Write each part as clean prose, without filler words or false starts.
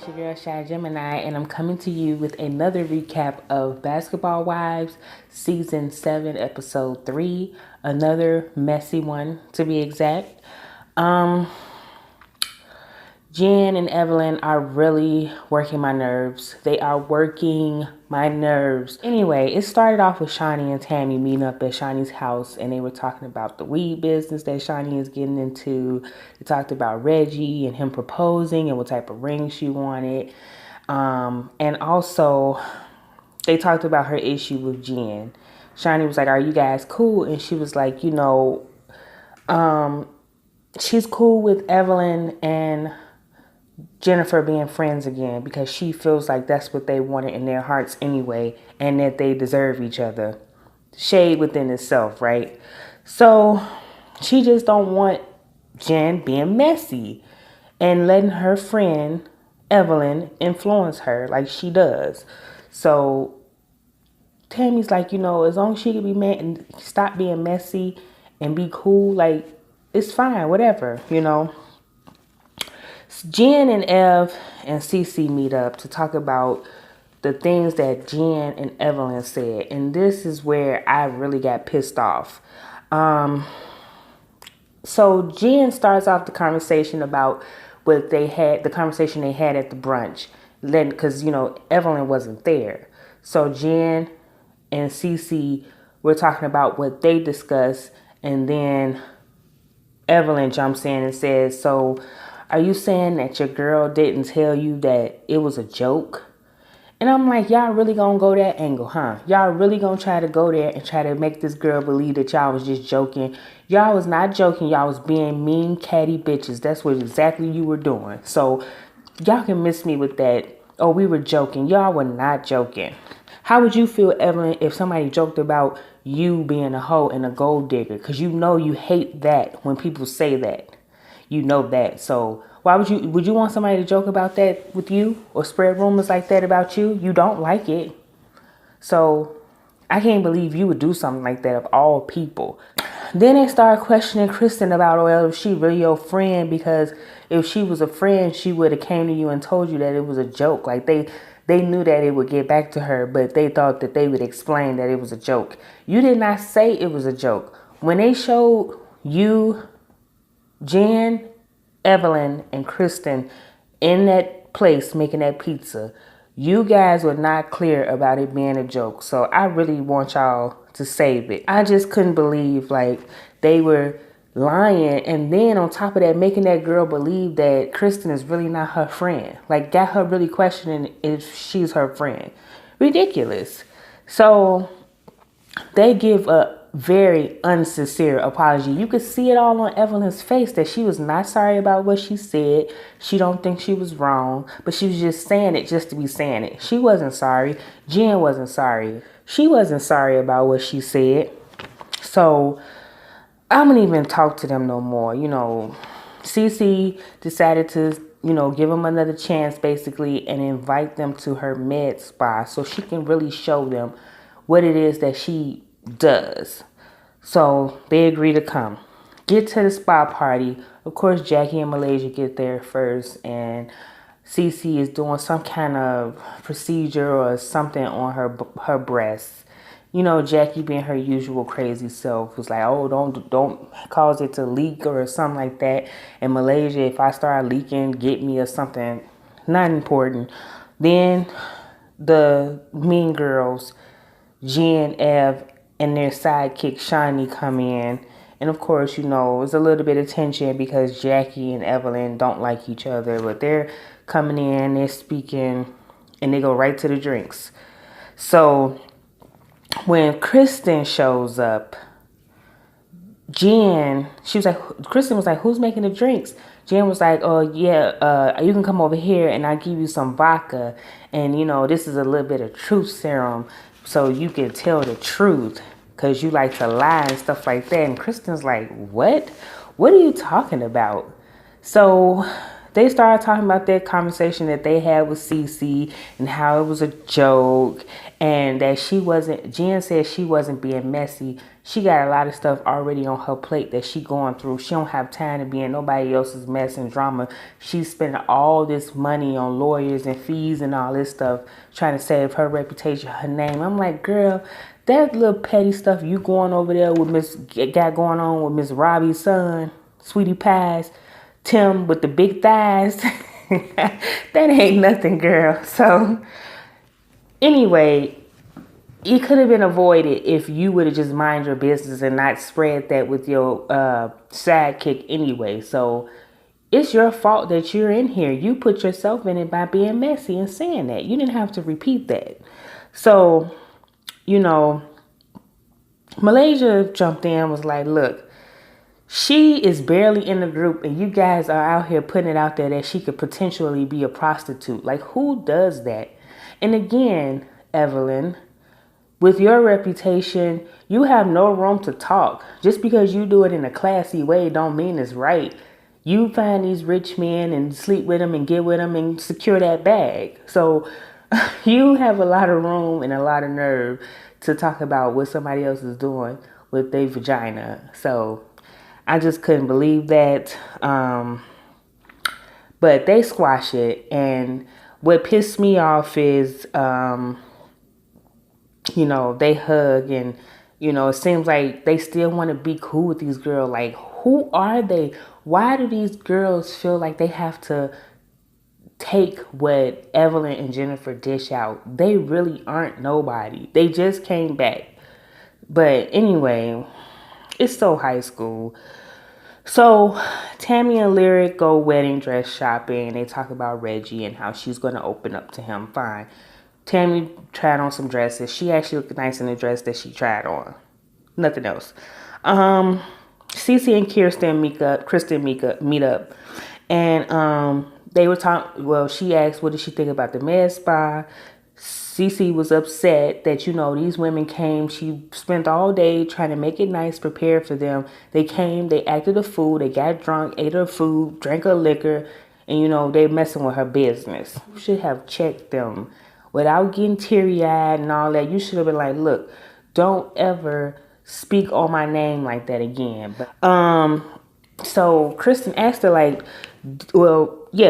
it's your girl Shy Gemini, and I'm coming to you with another recap of Basketball Wives Season 7, Episode 3. Another messy one, to be exact. Jen and Evelyn are really working my nerves. They are working my nerves. Anyway, it started off with Shaunie and Tammy meeting up at Shaunie's house, and they were talking about the weed business that Shaunie is getting into. They talked about Reggie and him proposing and what type of ring she wanted. And also, they talked about her issue with Jen. Shaunie was like, "Are you guys cool?" And she was like, she's cool with Evelyn and Jennifer being friends again because she feels like that's what they wanted in their hearts anyway, and that they deserve each other. Shade within itself, right? So she just don't want Jen being messy and letting her friend Evelyn influence her like she does. So Tammy's like, as long as she can be mad and stop being messy and be cool, like, it's fine, whatever. Jen and Ev and Cece meet up to talk about the things that Jen and Evelyn said. And this is where I really got pissed off. So Jen starts off the conversation about the conversation they had at the brunch. Then, because, Evelyn wasn't there. So Jen and Cece were talking about what they discussed. And then Evelyn jumps in and says, "So, are you saying that your girl didn't tell you that it was a joke?" And I'm like, y'all really gonna go that angle, huh? Y'all really gonna try to go there and try to make this girl believe that y'all was just joking. Y'all was not joking. Y'all was being mean, catty bitches. That's what exactly you were doing. So y'all can miss me with that. Oh, we were joking. Y'all were not joking. How would you feel, Evelyn, if somebody joked about you being a hoe and a gold digger? Because you hate that when people say that. You know that. So why would you want somebody to joke about that with you or spread rumors like that about you? You don't like it. So I can't believe you would do something like that of all people. Then they started questioning Kristen about, well, if she really your friend, because if she was a friend, she would have came to you and told you that it was a joke. Like they knew that it would get back to her, but they thought that they would explain that it was a joke. You did not say it was a joke. When they showed you, Jen, Evelyn, and Kristen in that place making that pizza, you guys were not clear about it being a joke. So I really want y'all to save it. I just couldn't believe they were lying, and then on top of that, making that girl believe that Kristen is really not her friend. Got her really questioning if she's her friend. Ridiculous. So they give a very unsincere apology. You could see it all on Evelyn's face that she was not sorry about what she said. She don't think she was wrong, but she was just saying it just to be saying it. She wasn't sorry. Jen wasn't sorry. She wasn't sorry about what she said. So I don't even talk to them no more. Cece decided to, give them another chance basically and invite them to her med spa so she can really show them what it is that she does. So they agree to come. Get to the spa party. Of course, Jackie and Malaysia get there first, and Cece is doing some kind of procedure or something on her breasts. Jackie being her usual crazy self was like, "Oh, don't cause it to leak or something like that." And Malaysia, "If I start leaking, get me or something not important." Then the mean girls, Jen, Ev, and their sidekick Shaunie come in. And of course, it's a little bit of tension because Jackie and Evelyn don't like each other. But they're coming in, they're speaking, and they go right to the drinks. So when Kristen shows up, Kristen was like, "Who's making the drinks?" Jen was like, "Oh, yeah, you can come over here and I'll give you some vodka. And, this is a little bit of truth serum so you can tell the truth because you like to lie and stuff like that." And Kristen's like, "What? What are you talking about?" So they started talking about that conversation that they had with Cece and how it was a joke and that Jen said she wasn't being messy. She got a lot of stuff already on her plate that she going through. She don't have time to be in nobody else's mess and drama. She's spending all this money on lawyers and fees and all this stuff trying to save her reputation, her name. I'm like, girl, that little petty stuff you going over there with got going on with Miss Robbie's son, Sweetie Pies, Tim with the big thighs. That ain't nothing, girl. So anyway, it could have been avoided if you would have just mind your business and not spread that with your sidekick anyway. So it's your fault that you're in here. You put yourself in it by being messy and saying that. You didn't have to repeat that. So, Malaysia jumped in and was like, look, she is barely in the group and you guys are out here putting it out there that she could potentially be a prostitute. Like, who does that? And again, Evelyn, with your reputation, you have no room to talk. Just because you do it in a classy way don't mean it's right. You find these rich men and sleep with them and get with them and secure that bag. So you have a lot of room and a lot of nerve to talk about what somebody else is doing with their vagina. So I just couldn't believe that. But they squash it. And what pissed me off is, they hug and, it seems like they still want to be cool with these girls. Like, who are they? Why do these girls feel like they have to take what Evelyn and Jennifer dish out? They really aren't nobody. They just came back. But anyway, it's so high school. So Tammy and Lyric go wedding dress shopping. They talk about Reggie and how she's going to open up to him. Fine. Tammy tried on some dresses. She actually looked nice in the dress that she tried on. Nothing else. Cece and Kristen meet up. And they were talking, well, she asked, what did she think about the med spa? Cece was upset that, these women came. She spent all day trying to make it nice, prepare for them. They came, they acted a fool, they got drunk, ate her food, drank her liquor, and, they messing with her business. You should have checked them. Without getting teary-eyed and all that, you should have been like, look, don't ever speak on my name like that again. But so Kristen asked her,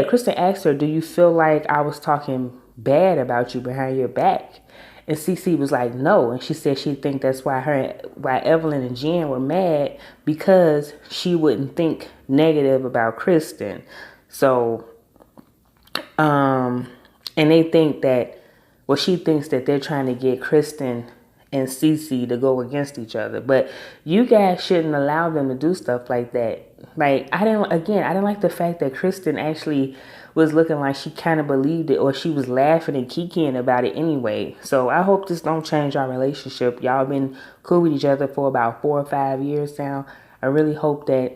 Kristen asked her, do you feel like I was talking bad about you behind your back? And Cece was like, no. And she said she think that's why Evelyn and Jen were mad, because she wouldn't think negative about Kristen. So, and they think that, she thinks that they're trying to get Kristen and Cece to go against each other. But you guys shouldn't allow them to do stuff like that. Like, I didn't like the fact that Kristen actually was looking like she kind of believed it, or she was laughing and kikiing about it anyway. So I hope this don't change our relationship. Y'all been cool with each other for about 4 or 5 years now. I really hope that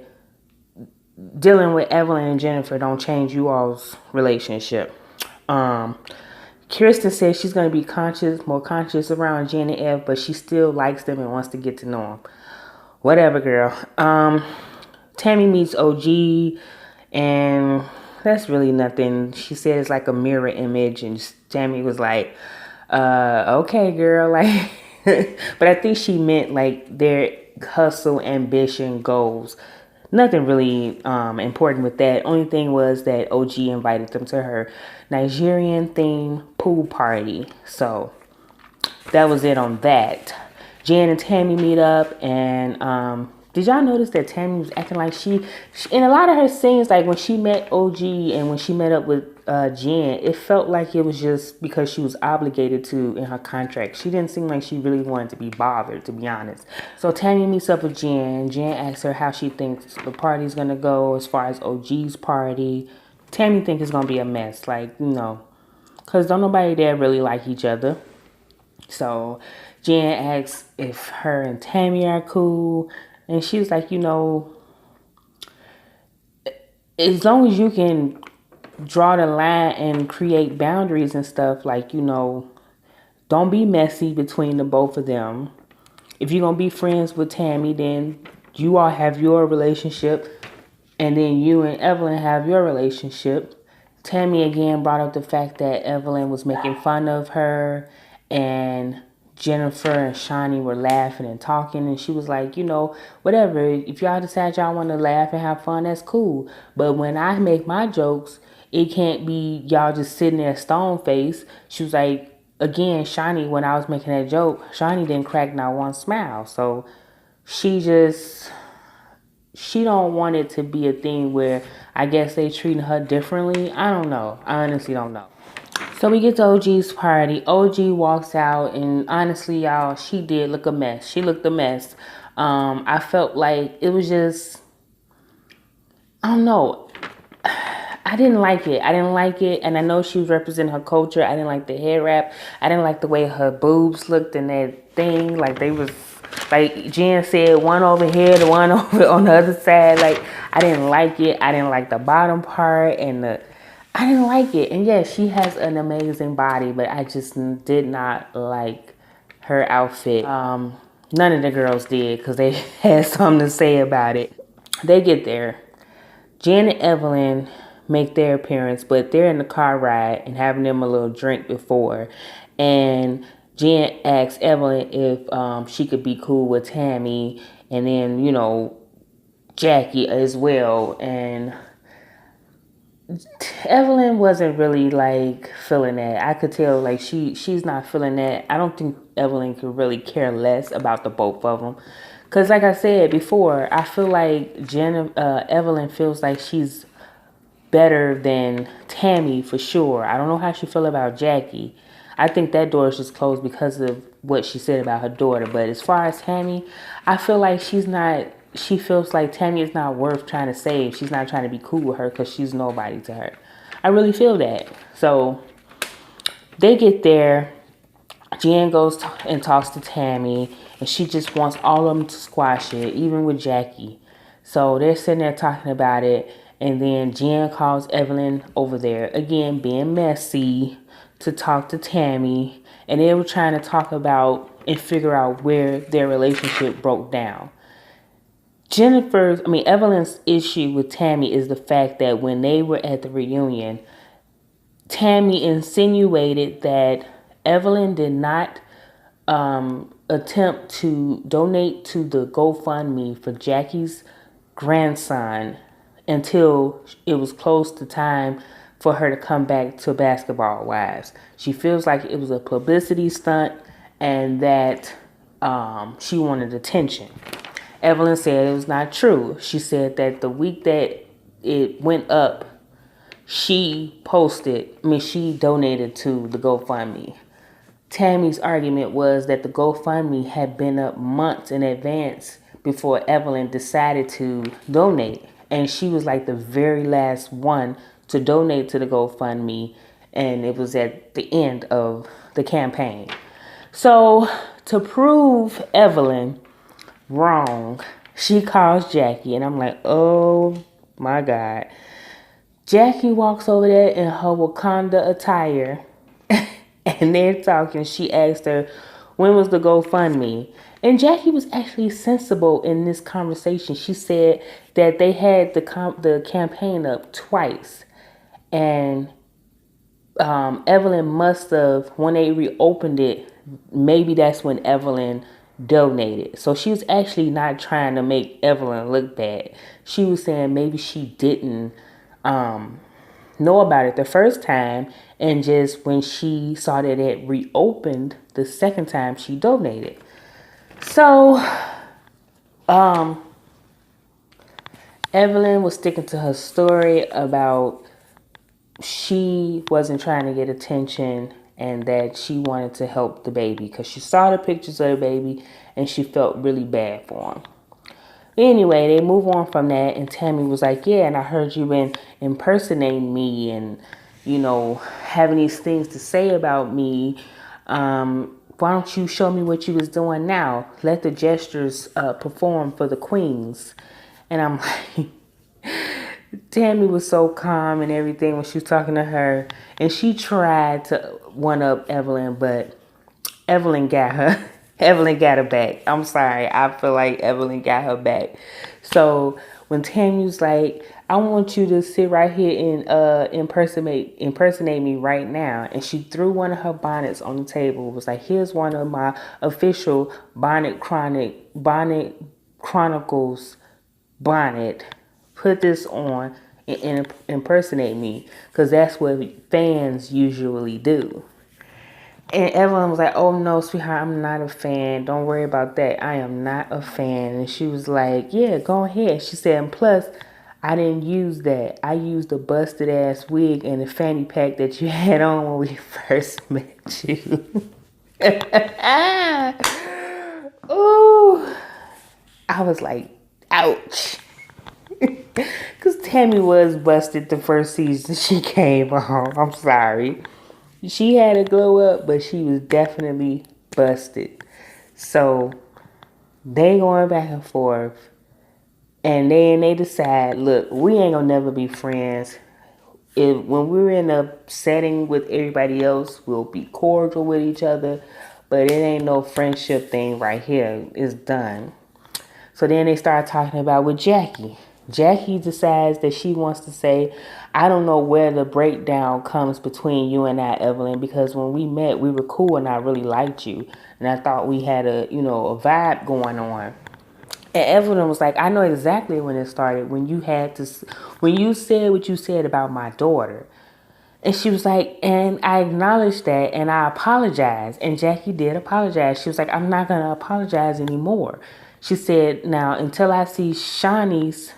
dealing with Evelyn and Jennifer don't change you all's relationship. Kristen says she's going to be more conscious around Jen and Ev, but she still likes them and wants to get to know them. Whatever, girl. Tammy meets OG, and that's really nothing. She said it's like a mirror image, and Tammy was like, okay, girl. Like, but I think she meant like their hustle, ambition, goals. Nothing really important with that. Only thing was that OG invited them to her Nigerian themed pool party. So that was it on that. Jen and Tammy meet up, and did y'all notice that Tammy was acting like she in a lot of her scenes, like when she met OG and when she met up with Jen, it felt like it was just because she was obligated to in her contract. She didn't seem like she really wanted to be bothered, to be honest. So Tammy meets up with Jen. Jen asks her how she thinks the party's gonna go as far as OG's party. Tammy thinks it's gonna be a mess, like, because don't nobody there really like each other. So Jen asks if her and Tammy are cool. And she was like, as long as you can draw the line and create boundaries and stuff, like, don't be messy between the both of them. If you're going to be friends with Tammy, then you all have your relationship. And then you and Evelyn have your relationship. Tammy again brought up the fact that Evelyn was making fun of her, and Jennifer and Shawnee were laughing and talking, and she was like, whatever, if y'all decide y'all want to laugh and have fun, that's cool. But when I make my jokes, it can't be y'all just sitting there stone faced. She was like, again, Shawnee, when I was making that joke, Shawnee didn't crack not one smile. So she don't want it to be a thing where I guess they treating her differently. I don't know. I honestly don't know. So we get to OG's party. OG walks out, and honestly, y'all, she did look a mess. She looked a mess. I felt like it was just, I don't know. I didn't like it. And I know she was representing her culture. I didn't like the hair wrap. I didn't like the way her boobs looked in that thing. Like they was, like Jen said, one over here, the one over on the other side. Like I didn't like it. I didn't like the bottom part I didn't like it. And yes, she has an amazing body, but I just did not like her outfit. None of the girls did because they had something to say about it. They get there. Jen and Evelyn make their appearance, but they're in the car ride and having them a little drink before. And Jen asks Evelyn if she could be cool with Tammy and then, Jackie as well. And Evelyn wasn't really like feeling that. I could tell like she's not feeling that. I don't think Evelyn could really care less about the both of them. Cause like I said before, I feel like Evelyn feels like she's better than Tammy for sure. I don't know how she feel about Jackie. I think that door is just closed because of what she said about her daughter. But as far as Tammy, I feel like she feels like Tammy is not worth trying to save. She's not trying to be cool with her because she's nobody to her. I really feel that. So they get there. Jen goes and talks to Tammy, and she just wants all of them to squash it, even with Jackie. So they're sitting there talking about it, and then Jen calls Evelyn over there, again being messy, to talk to Tammy, and they were trying to talk about and figure out where their relationship broke down. Evelyn's issue with Tammy is the fact that when they were at the reunion, Tammy insinuated that Evelyn did not attempt to donate to the GoFundMe for Jackie's grandson until it was close to time for her to come back to Basketball Wives. She feels like it was a publicity stunt and that she wanted attention. Evelyn said it was not true. She said that the week that it went up, she donated to the GoFundMe. Tammy's argument was that the GoFundMe had been up months in advance before Evelyn decided to donate. And she was like the very last one to donate to the GoFundMe. And it was at the end of the campaign. So to prove Evelyn wrong, she calls Jackie. And I'm like, oh my God. Jackie walks over there in her Wakanda attire. And they're talking. She asked her, when was the GoFundMe? And Jackie was actually sensible in this conversation. She said that they had the campaign up twice. And Evelyn must have, when they reopened it, maybe that's when Evelyn donated. So she was actually not trying to make Evelyn look bad. She was saying maybe she didn't know about it the first time, and just when she saw that it reopened the second time, she donated. So Evelyn was sticking to her story about she wasn't trying to get attention and that she wanted to help the baby because she saw the pictures of the baby and she felt really bad for him. Anyway, they move on from that, and Tammy was like, yeah, and I heard you been impersonating me and, having these things to say about me. Why don't you show me what you was doing now? Let the gestures perform for the queens. And I'm like, Tammy was so calm and everything when she was talking to her. And she tried to one-up Evelyn, but Evelyn got her back. I'm sorry. I feel like Evelyn got her back. So when Tammy was like, I want you to sit right here and impersonate me right now. And she threw one of her bonnets on the table. It was like, here's one of my official Bonnet Chronicles bonnet. Put this on and impersonate me, because that's what fans usually do. And Evelyn was like, oh no, sweetheart, I'm not a fan. Don't worry about that. I am not a fan. And she was like, yeah, go ahead. She said, and plus, I didn't use that. I used the busted ass wig and the fanny pack that you had on when we first met you. Ooh. I was like, ouch. Because Tammy was busted the first season she came on. I'm sorry. She had a glow up, but she was definitely busted. So they going back and forth, and then they decide, look, we ain't gonna never be friends. When we're in a setting with everybody else, we'll be cordial with each other, but it ain't no friendship thing right here. It's done. So then they start talking about with Jackie. Jackie decides that she wants to say, I don't know where the breakdown comes between you and I, Evelyn, because when we met, we were cool and I really liked you. And I thought we had a vibe going on. And Evelyn was like, I know exactly when it started, when you said what you said about my daughter. And she was like, and I acknowledged that and I apologized. And Jackie did apologize. She was like, I'm not going to apologize anymore. She said, now, until I see Shanice,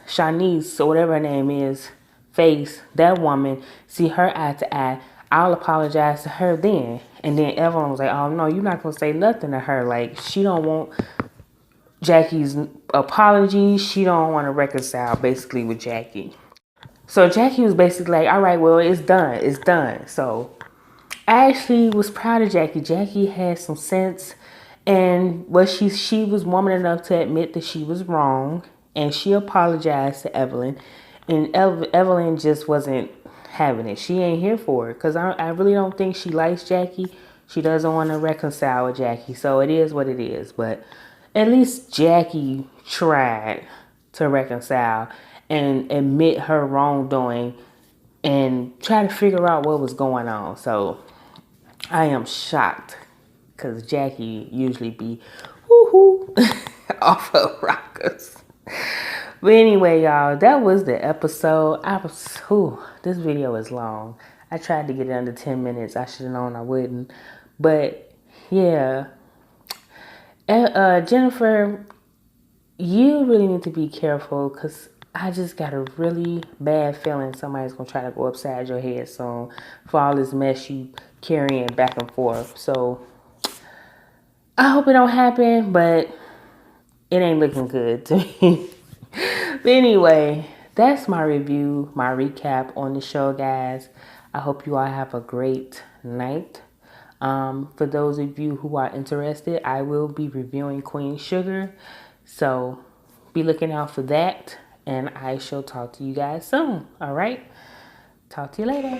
or whatever her name is, face, that woman, see her eye to eye, I'll apologize to her then. And then Evelyn was like, oh, no, you're not going to say nothing to her. Like, she don't want Jackie's apology. She don't want to reconcile, basically, with Jackie. So Jackie was basically like, all right, well, it's done. It's done. So I actually was proud of Jackie. Jackie had some sense. And she was woman enough to admit that she was wrong, and she apologized to Evelyn, and Evelyn just wasn't having it. She ain't here for it, because I really don't think she likes Jackie. She doesn't want to reconcile with Jackie, so it is what it is. But at least Jackie tried to reconcile and admit her wrongdoing and try to figure out what was going on. So I am shocked, because Jackie usually be woohoo off her rockers. But anyway, y'all, that was the episode. This video is long. I tried to get it under 10 minutes. I should have known I wouldn't. But yeah, Jennifer, you really need to be careful, because I just got a really bad feeling somebody's going to try to go upside your head soon for all this mess you carrying back and forth. So I hope it don't happen, but it ain't looking good to me. But anyway, that's my review, my recap on the show, guys. I hope you all have a great night. For those of you who are interested, I will be reviewing Queen Sugar. So be looking out for that. And I shall talk to you guys soon. All right? Talk to you later.